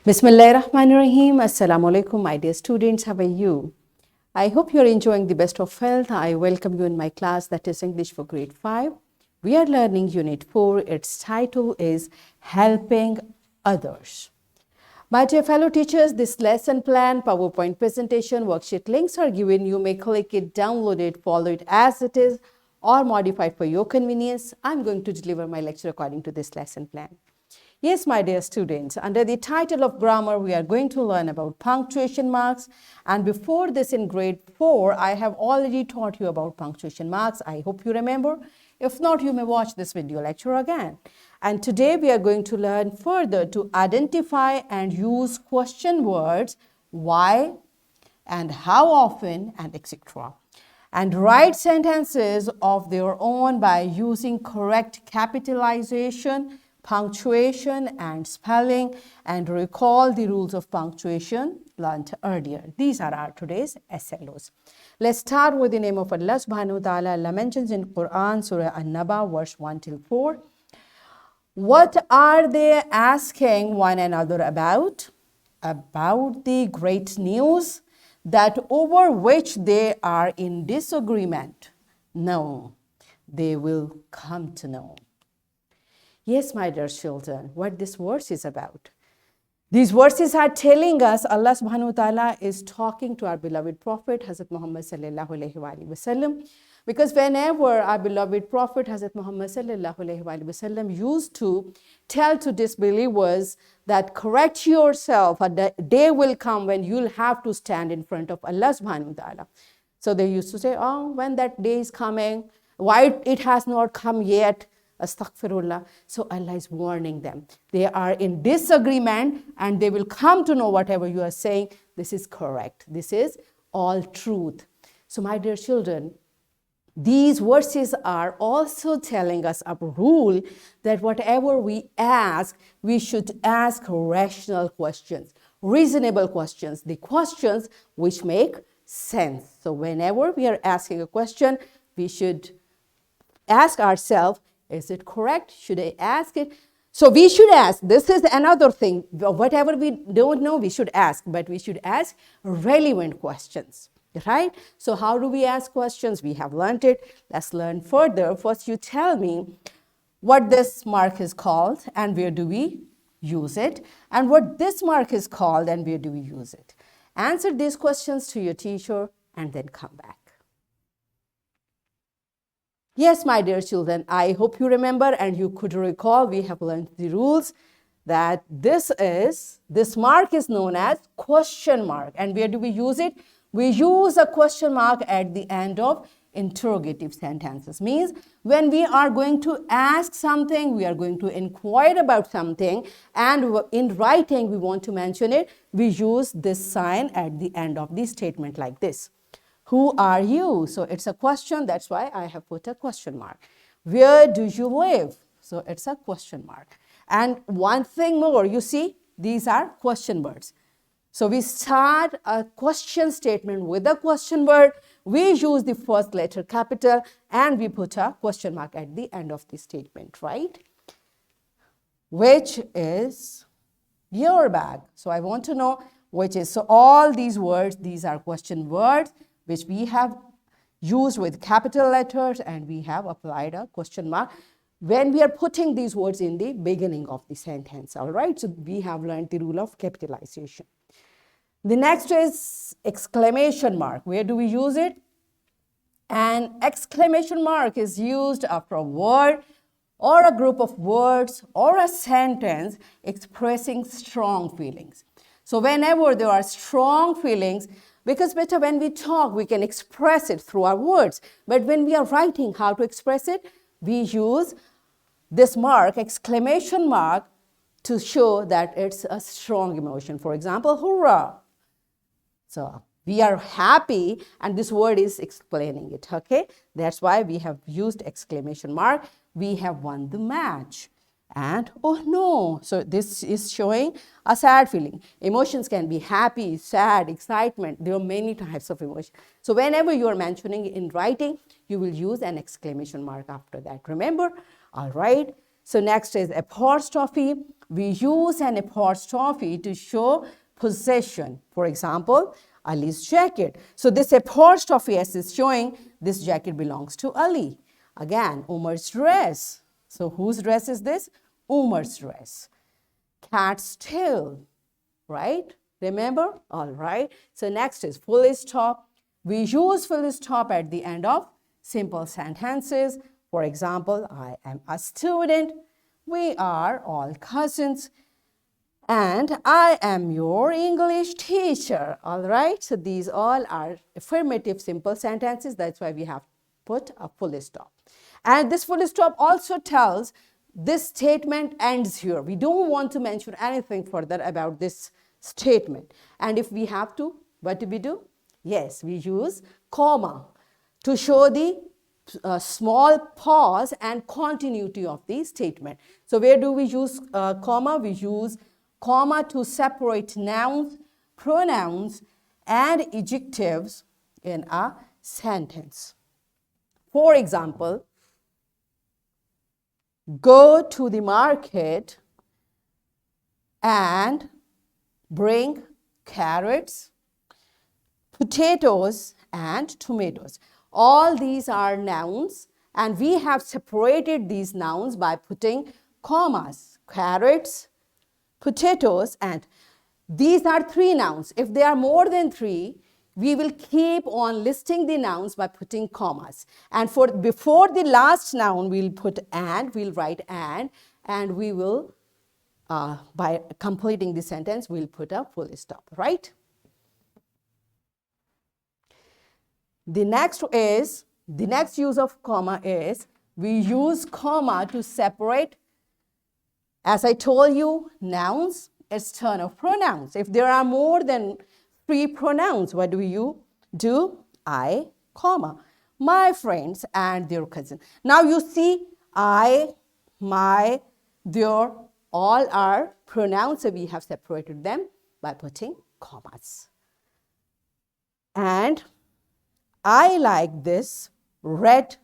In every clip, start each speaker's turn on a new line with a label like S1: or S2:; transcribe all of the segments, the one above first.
S1: Bismillahirrahmanirrahim. Assalamu alaikum, my dear students. How are you? I hope you're enjoying the best of health. I welcome you in my class that is English for grade 5. We are learning Unit 4. Its title is Helping Others. My dear fellow teachers, this lesson plan, PowerPoint presentation, worksheet links are given. You may click it, download it, follow it as it is, or modify it for your convenience. I'm going to deliver my lecture according to this lesson plan. Yes, my dear students, under the title of grammar, we are going to learn about punctuation marks. And before this in grade 4, I have already taught you about punctuation marks. I hope you remember. If not, you may watch this video lecture again. And today we are going to learn further to identify and use question words, why and how often, and etc. And write sentences of their own by using correct capitalization, punctuation and spelling, and recall the rules of punctuation learned earlier. These are our today's SLOs. Let's start with the name of Allah subhanahu wa ta'ala. Allah mentions in Quran, Surah An-Naba, verse 1 till 4. What are they asking one another about? About the great news that over which they are in disagreement. No, they will come to know. Yes, my dear children, what this verse is about. These verses are telling us Allah subhanahu wa ta'ala is talking to our beloved Prophet, Hazrat Muhammad sallallahu alayhi wa sallam. Because whenever our beloved Prophet, Hazrat Muhammad sallallahu alayhi wa sallam, used to tell to disbelievers that correct yourself, a day will come when you'll have to stand in front of Allah subhanahu wa ta'ala. So they used to say, oh, when that day is coming, why it has not come yet? Astaghfirullah. So Allah is warning them. They are in disagreement and they will come to know whatever you are saying. This is correct. This is all truth. So my dear children, these verses are also telling us a rule that whatever we ask, we should ask rational questions, reasonable questions, the questions which make sense. So whenever we are asking a question, we should ask ourselves, is it correct? Should I ask it? So we should ask. This is another thing. Whatever we don't know, we should ask. But we should ask relevant questions. Right? So how do we ask questions? We have learned it. Let's learn further. First, you tell me what this mark is called and where do we use it? And what this mark is called and where do we use it? Answer these questions to your teacher and then come back. Yes, my dear children, I hope you remember and you could recall we have learned the rules that this mark is known as question mark. And where do we use it? We use a question mark at the end of interrogative sentences. Means when we are going to ask something, we are going to inquire about something, and in writing we want to mention it, we use this sign at the end of the statement like this. Who are you? So it's a question. That's why I have put a question mark. Where do you live? So it's a question mark. And one thing more, you see, these are question words. So we start a question statement with a question word. We use the first letter capital and we put a question mark at the end of the statement, right? Which is your bag. So I want to know which is. So all these words, these are question words, which we have used with capital letters and we have applied a question mark when we are putting these words in the beginning of the sentence, all right? So we have learned the rule of capitalization. The next is exclamation mark. Where do we use it? An exclamation mark is used after a word or a group of words or a sentence expressing strong feelings. So whenever there are strong feelings, because better when we talk, we can express it through our words. But when we are writing how to express it, we use this mark, exclamation mark, to show that it's a strong emotion. For example, hurrah. So we are happy and this word is explaining it, okay? That's why we have used exclamation mark. We have won the match. And oh no, so this is showing a sad feeling. Emotions can be happy, sad, excitement. There are many types of emotion. So whenever you are mentioning in writing, you will use an exclamation mark after that. Remember? All right. So next is apostrophe. We use an apostrophe to show possession. For example, Ali's jacket. So this apostrophe S is showing this jacket belongs to Ali. Again, Umar's dress. So whose dress is this? Umar's dress. Cat's tail, right? Remember? All right. So next is full stop. We use full stop at the end of simple sentences. For example, I am a student. We are all cousins. And I am your English teacher. All right. So these all are affirmative simple sentences. That's why we have put a full stop. And this full stop also tells this statement ends here. We don't want to mention anything further about this statement. And if we have to, what do we do? Yes, we use comma to show the small pause and continuity of the statement. So where do we use comma? We use comma to separate nouns, pronouns, and adjectives in a sentence. For example, go to the market and bring carrots, potatoes, and tomatoes. All these are nouns, and we have separated these nouns by putting commas. Carrots, potatoes, and these are three nouns. If they are more than three, we will keep on listing the nouns by putting commas. And for before the last noun, we'll put and, we'll write and we will, by completing the sentence, we'll put a full stop, right? The next use of comma is, we use comma to separate, as I told you, nouns, its turn of pronouns. If there are more than three pronouns, what do you do? I, comma, my friends and their cousin. Now you see, I, my, their, all are pronouns, so we have separated them by putting commas. And I like this red,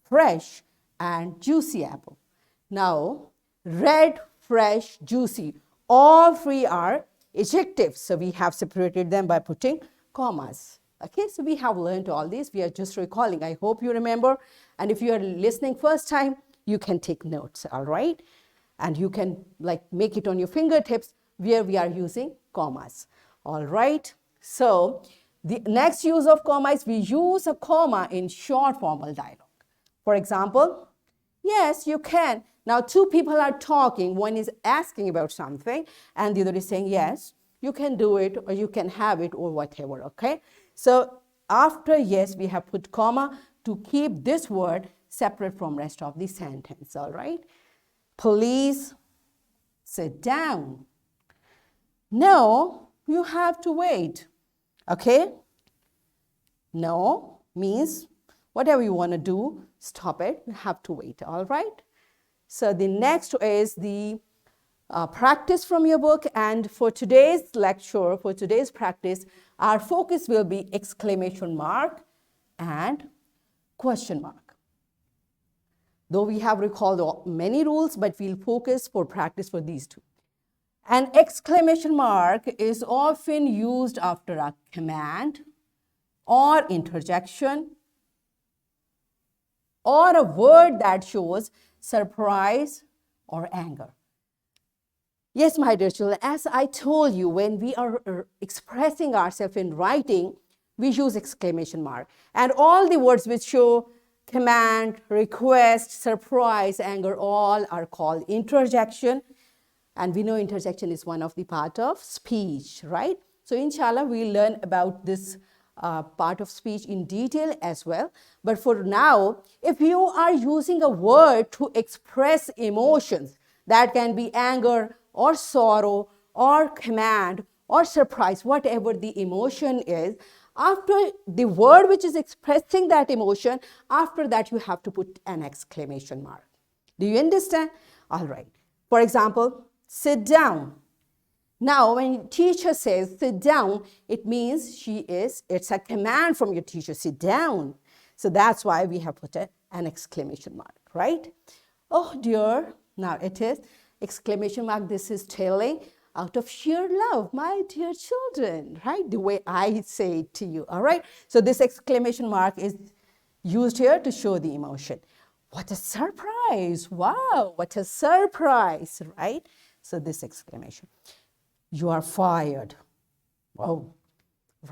S1: fresh, and juicy apple. Now, red, fresh, juicy, all three are adjectives. So we have separated them by putting commas. Okay, so we have learned all these. We are just recalling. I hope you remember. And if you are listening first time, you can take notes, all right? And you can make it on your fingertips where we are using commas, all right? So the next use of comma is, we use a comma in short formal dialogue. For example, yes, you can. Now, two people are talking. One is asking about something, and the other is saying, yes, you can do it, or you can have it, or whatever, okay? So after yes, we have put comma to keep this word separate from rest of the sentence, all right? Please sit down. No, you have to wait, okay? No means whatever you want to do, stop it, you have to wait, all right? So the next is the practice from your book, and for today's lecture, for today's practice, our focus will be exclamation mark and question mark. Though we have recalled many rules, but we'll focus for practice for these two. An exclamation mark is often used after a command or interjection or a word that shows surprise or anger. Yes, my dear children, as I told you, when we are expressing ourselves in writing, we use exclamation mark. And all the words which show command, request, surprise, anger, all are called interjection. And we know interjection is one of the part of speech, right? So inshallah, we'll learn about this part of speech in detail as well. But for now, if you are using a word to express emotions, that can be anger or sorrow or command or surprise, whatever the emotion is, after the word which is expressing that emotion, after that you have to put an exclamation mark. Do you understand? All right. For example, sit down. Now, when teacher says sit down, it means it's a command from your teacher, sit down. So that's why we have put an exclamation mark, right? Oh dear, Now it is exclamation mark. This is telling out of sheer love, my dear children, right? The way I say it to you, all right? So this exclamation mark is used here to show the emotion. What a surprise! Wow, what a surprise, right? So this exclamation. You are fired. Whoa,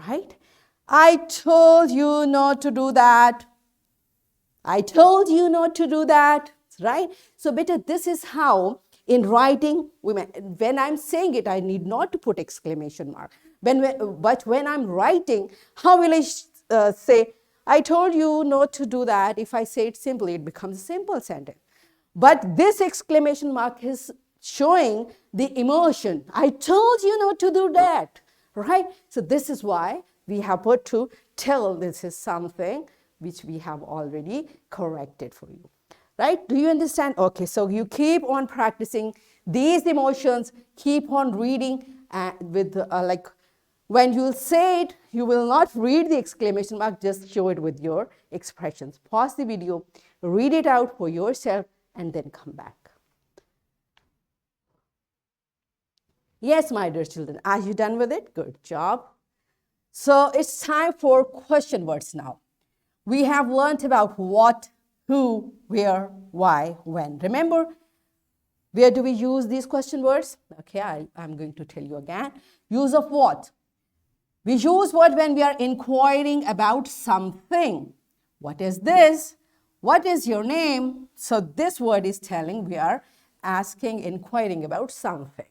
S1: right? I told you not to do that. I told you not to do that, right? So beta, this is how in writing, when I'm saying it, I need not to put exclamation mark. But when I'm writing, how will I say, I told you not to do that? If I say it simply, it becomes a simple sentence. But this exclamation mark is showing the emotion. I told you not to do that, right? So this is why we have put to tell this is something which we have already corrected for you. Right? Do you understand? Okay, so you keep on practicing these emotions, keep on reading with like when you say it, you will not read the exclamation mark, just show it with your expressions. Pause the video, read it out for yourself, and then come back. Yes, my dear children, are you done with it? Good job. So it's time for question words now. We have learned about what, who, where, why, when. Remember, where do we use these question words? Okay, I'm going to tell you again. Use of what? We use what when we are inquiring about something. What is this? What is your name? So this word is telling we are asking, inquiring about something.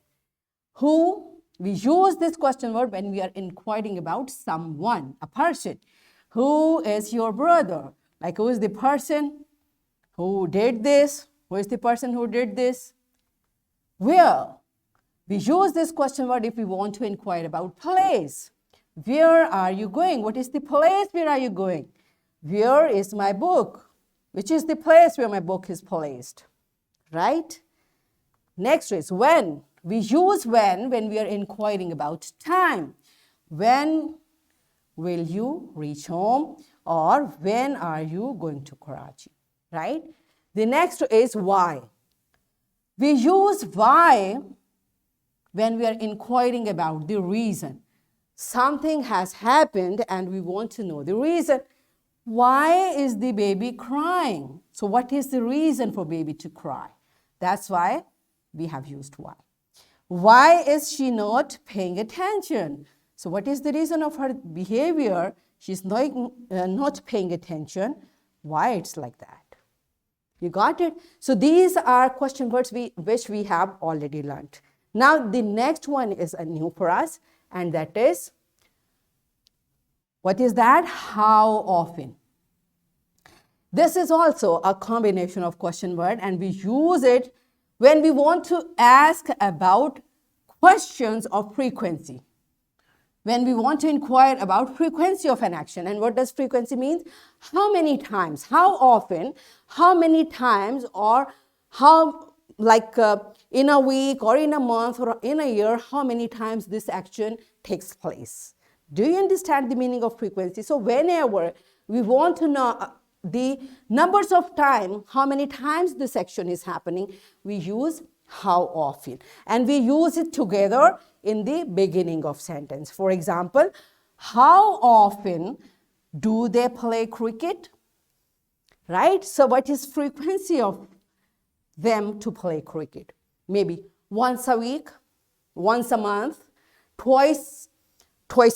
S1: Who? We use this question word when we are inquiring about someone, a person. Who is your brother? Like, who is the person who did this? Who is the person who did this? Where? We use this question word if we want to inquire about place. Where are you going? What is the place? Where are you going? Where is my book? Which is the place where my book is placed? Right? Next is when. We use when we are inquiring about time. When will you reach home? Or when are you going to Karachi? Right? The next is why. We use why when we are inquiring about the reason. Something has happened and we want to know the reason. Why is the baby crying? So what is the reason for baby to cry? That's why we have used why. Why is she not paying attention? So what is the reason of her behavior? She's not paying attention. Why it's like that? You got it? So these are question words which we have already learned. Now the next one is a new for us, and that is, what is that? How often? This is also a combination of question word, and we use it when we want to ask about questions of frequency. When we want to inquire about frequency of an action. And what does frequency mean? How many times, how often, how many times, or how, like in a week or in a month or in a year, how many times this action takes place. Do you understand the meaning of frequency? So whenever we want to know the numbers of time, how many times this action is happening, we use how often. And we use it together in the beginning of sentence. For example, how often do they play cricket? Right? So what is frequency of them to play cricket? Maybe once a week, once a month, twice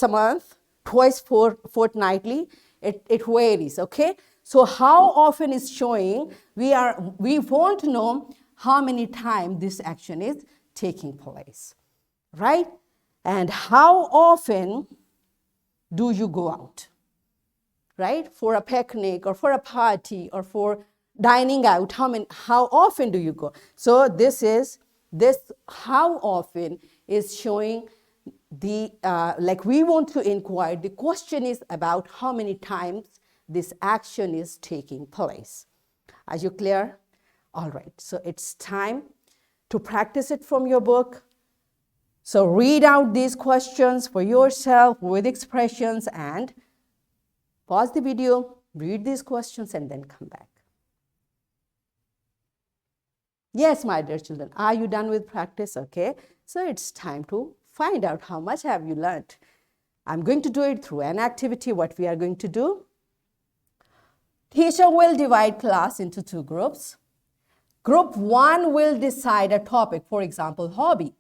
S1: a month, twice fortnightly. It varies, okay? So how often is showing we want to know how many times this action is taking place, right? And how often do you go out, right? For a picnic or for a party or for dining out, how often do you go? So this how often is showing the, like we want to inquire, the question is about how many times this action is taking place. Are you clear? All right, so it's time to practice it from your book. So read out these questions for yourself with expressions and pause the video, read these questions, and then come back. Yes, my dear children, are you done with practice? Okay, so it's time to find out how much have you learned. I'm going to do it through an activity. What we are going to do? Teacher will divide class into two groups. Group 1 will decide a topic, for example, hobby.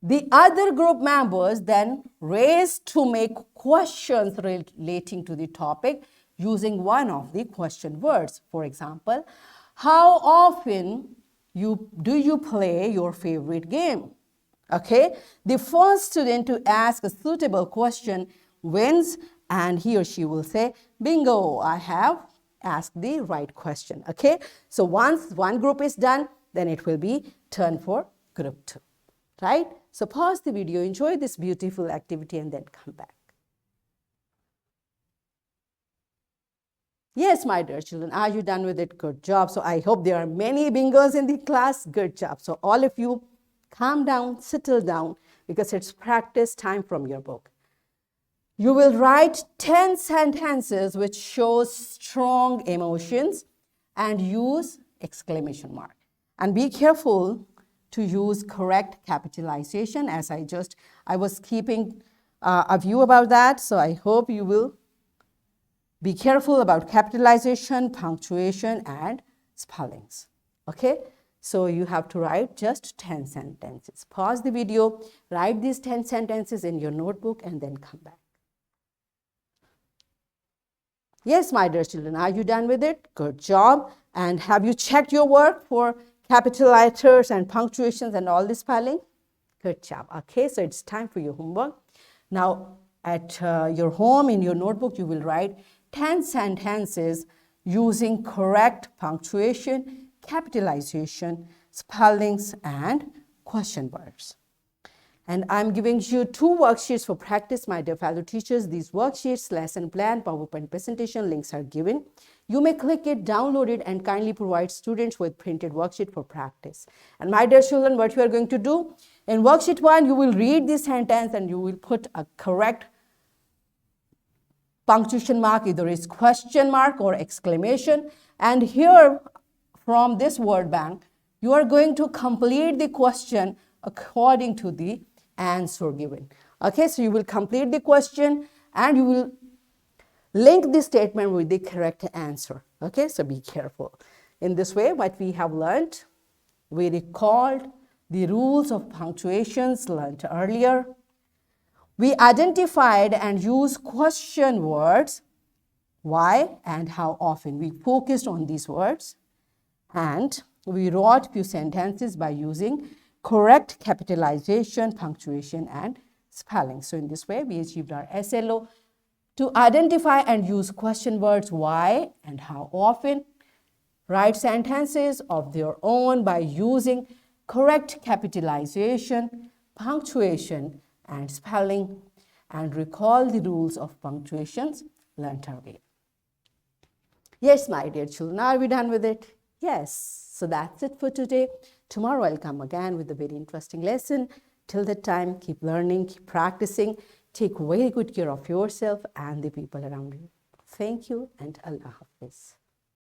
S1: The other group members then race to make questions relating to the topic using one of the question words. For example, how often do you play your favorite game? Okay, the first student to ask a suitable question wins, and he or she will say, bingo, I have asked the right question. Okay, so once one group is done, then it will be turn for group 2. Right? So pause the video, enjoy this beautiful activity, and then come back. Yes, my dear children, are you done with it? Good job. So I hope there are many bingos in the class. Good job. So all of you, calm down, settle down, because it's practice time from your book. You will write 10 sentences which show strong emotions and use exclamation mark. And be careful to use correct capitalization, as I was keeping a view about that. So I hope you will be careful about capitalization, punctuation, and spellings. Okay? So you have to write just 10 sentences. Pause the video, write these 10 sentences in your notebook, and then come back. Yes, my dear children, are you done with it? Good job. And have you checked your work for capital letters and punctuations and all the spelling? Good job. Okay, so it's time for your homework. Now, at your home, in your notebook, you will write 10 sentences using correct punctuation, capitalization, spellings, and question words. And I'm giving you 2 worksheets for practice, my dear fellow teachers. These worksheets, lesson plan, PowerPoint presentation links are given. You may click it, download it, and kindly provide students with printed worksheet for practice. And my dear children, what you are going to do, in worksheet 1, you will read this sentence and you will put a correct punctuation mark, either is question mark or exclamation. And here, from this word bank, you are going to complete the question according to the answer given. Okay, so you will complete the question and you will link the statement with the correct answer. Okay, so be careful. In this way, what we have learned, we recalled the rules of punctuations learned earlier. We identified and used question words, why and how often. We focused on these words, and we wrote few sentences by using correct capitalization, punctuation, and spelling. So in this way, we achieved our SLO to identify and use question words, why and how often, write sentences of their own by using correct capitalization, punctuation, and spelling, and recall the rules of punctuations learned earlier. Yes, my dear children, are we done with it? Yes. So that's it for today. Tomorrow I'll come again with a very interesting lesson. Till that time, keep learning, keep practicing. Take very good care of yourself and the people around you. Thank you, and Allah Hafiz.